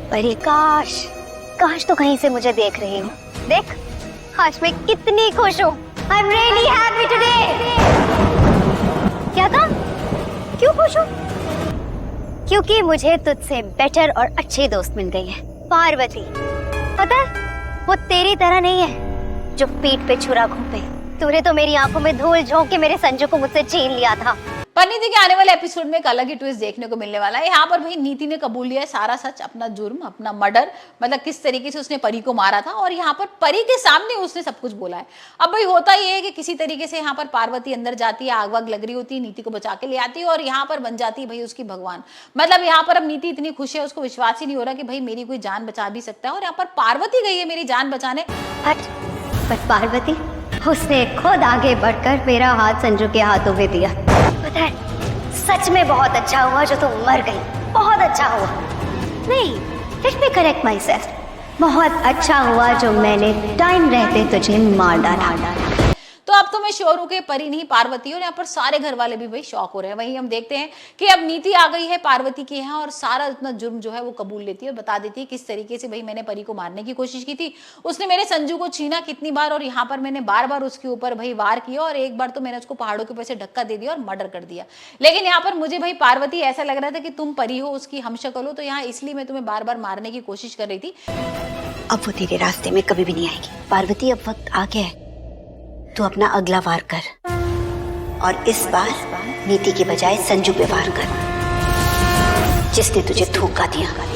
अरे काश काश तो कहीं से मुझे देख रही हो। देख आज मैं कितनी खुश हूँ। I am really happy today. क्या था? क्यों खुश हूँ? क्योंकि मुझे तुझसे बेटर और अच्छी दोस्त मिल गई है, पार्वती। पता है वो तेरी तरह नहीं है जो पीठ पे छुरा घूमे। तूने तो मेरी आंखों में धूल झोंक के मेरे संजू को मुझसे छीन लिया था। परिणीति के आने वाले एपिसोड में एक अलग ही ट्विस्ट देखने को मिलने वाला है। यहाँ पर भाई नीति ने कबूल लिया है सारा सच, अपना जुर्म, अपना मर्डर, मतलब किस तरीके से उसने परी को मारा था, और यहाँ पर परी के सामने उसने सब कुछ बोला है। अब भाई होता ये है कि किसी तरीके से यहाँ पर पार्वती अंदर जाती है, आग वाग लग रही होती है, नीति को बचा के ले आती है और यहाँ पर बन जाती है भाई उसकी भगवान। मतलब यहाँ पर अब नीति इतनी खुश है, उसको विश्वास ही नहीं हो रहा कि भाई मेरी कोई जान बचा भी सकता है, और यहाँ पर पार्वती गई है मेरी जान बचाने। बट पार्वती उसने खुद आगे बढ़कर मेरा हाथ संजू के हाथों में दिया। पता है सच में बहुत अच्छा हुआ जो तुम मर गई, बहुत अच्छा हुआ। नहीं, let me correct my self, बहुत अच्छा हुआ जो मैंने टाइम रहते तुझे मार डाला। तो अब तो मैं श्योर हूं कि परी नहीं पार्वती, और यहाँ पर सारे घर वाले भी भाई शॉक हो रहे हैं। वहीं हम देखते हैं कि अब नीति आ गई है पार्वती के यहाँ और सारा इतना जुर्म जो है वो कबूल लेती है और बता देती है किस तरीके से भाई मैंने परी को मारने की कोशिश की थी, उसने मेरे संजू को छीना कितनी बार, और यहाँ पर मैंने बार बार उसके ऊपर भाई वार किया, और एक बार तो मैंने उसको पहाड़ों के ऊपर से धक्का दे दिया और मर्डर कर दिया। लेकिन यहाँ पर मुझे भाई पार्वती ऐसा लग रहा था कि तुम परी हो, उसकी हमशक्ल हो, तो यहाँ इसलिए मैं तुम्हें बार बार मारने की कोशिश कर रही थी। अब वो तेरे रास्ते में कभी भी नहीं आएगी पार्वती, अब वक्त आ गया है, तू अपना अगला वार कर, और इस बार नीति के बजाय संजू पे वार कर जिसने तुझे धोखा दिया।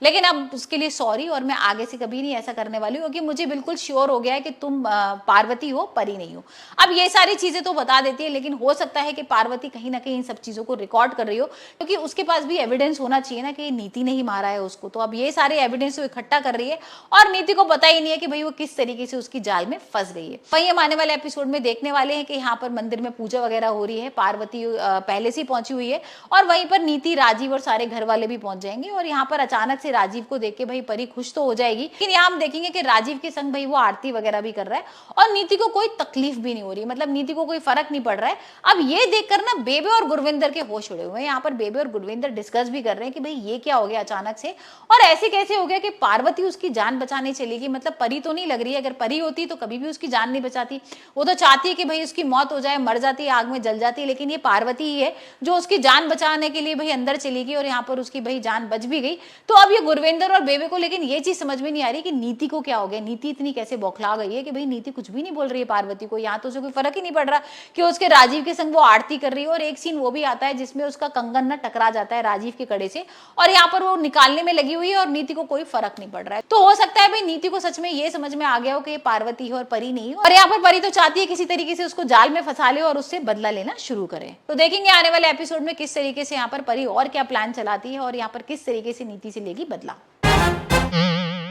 लेकिन अब उसके लिए सॉरी, और मैं आगे से कभी नहीं ऐसा करने वाली हूँ, क्योंकि मुझे बिल्कुल श्योर हो गया है कि तुम पार्वती हो, परी नहीं हो। अब ये सारी चीजें तो बता देती है, लेकिन हो सकता है कि पार्वती कहीं ना कहीं इन सब चीजों को रिकॉर्ड कर रही हो, क्योंकि उसके पास भी एविडेंस होना चाहिए ना कि नीति ने ही मारा है उसको। तो अब ये सारे एविडेंस वो इकट्ठा कर रही है, और नीति को पता ही नहीं है कि भाई वो किस तरीके से उसकी जाल में फंस गई है। वहीं हम आने वाले एपिसोड में देखने वाले हैं कि यहाँ पर मंदिर में पूजा वगैरह हो रही है, पार्वती पहले से ही पहुंची हुई है, और वहीं पर नीति, राजीव और सारे घर वाले भी पहुंच जाएंगे, और यहाँ पर अचानक से राजीव को देख के भाई परी खुश तो हो जाएगी। लेकिन यहाँ हम देखेंगे कि राजीव के संग भाई वो आरती वगैरह भी कर रहा है, और नीति को कोई तकलीफ भी नहीं हो रही, मतलब नीति को कोई फर्क नहीं पड़ रहा है। अब ये देखकर ना बेबे और गुरविंदर के होश उड़े हुए हैं। यहाँ पर बेबे और गुरविंदर डिस्कस भी कर रहे हैं कि भाई ये क्या हो गया अचानक से, और ऐसे कैसे हो गया कि पार्वती उसकी जान बचाने चली गई। मतलब परी तो नहीं लग रही है, अगर परी होती तो कभी भी उसकी जान नहीं बचाती। वो तो चाहती है कि भाई उसकी मौत हो जाए, मर जाती है, आग में जल जाती है, लेकिन ये पार्वती ही है जो उसकी जान बचाने के लिए भाई अंदर चली गई, और यहाँ पर उसकी भाई जान बच भी गई। तो अब ये गुरविंदर और बेबे को लेकिन ये चीज समझ में नहीं आ रही कि नीति को क्या हो गया, नीति इतनी कैसे बौखला गई है कि भाई नीति कुछ भी नहीं बोल रही है पार्वती को। यहाँ तो उसे कोई फर्क ही नहीं पड़ रहा कि उसके राजीव के संग वो आरती कर रही है, और एक सीन वो भी आता है जिसमें उसका कंगन ना टकरा जाता है राजीव के कड़े से, और यहाँ पर वो निकालने में लगी हुई है, और नीति को कोई फर्क नहीं पड़ रहा है। तो हो सकता है भाई नीति को सच में ये समझ में आ गया हो कि पार्वती है और परी नहीं हो, और यहाँ पर परी तो चाहती है किसी तरीके से उसको जाल में फंसा ले और उससे बदला लेना शुरू करे। तो देखेंगे आने वाले एपिसोड में किस तरीके से यहाँ पर परी और क्या प्लान चलाती है, और यहाँ पर किस तरीके से नीति से लेगी बदला।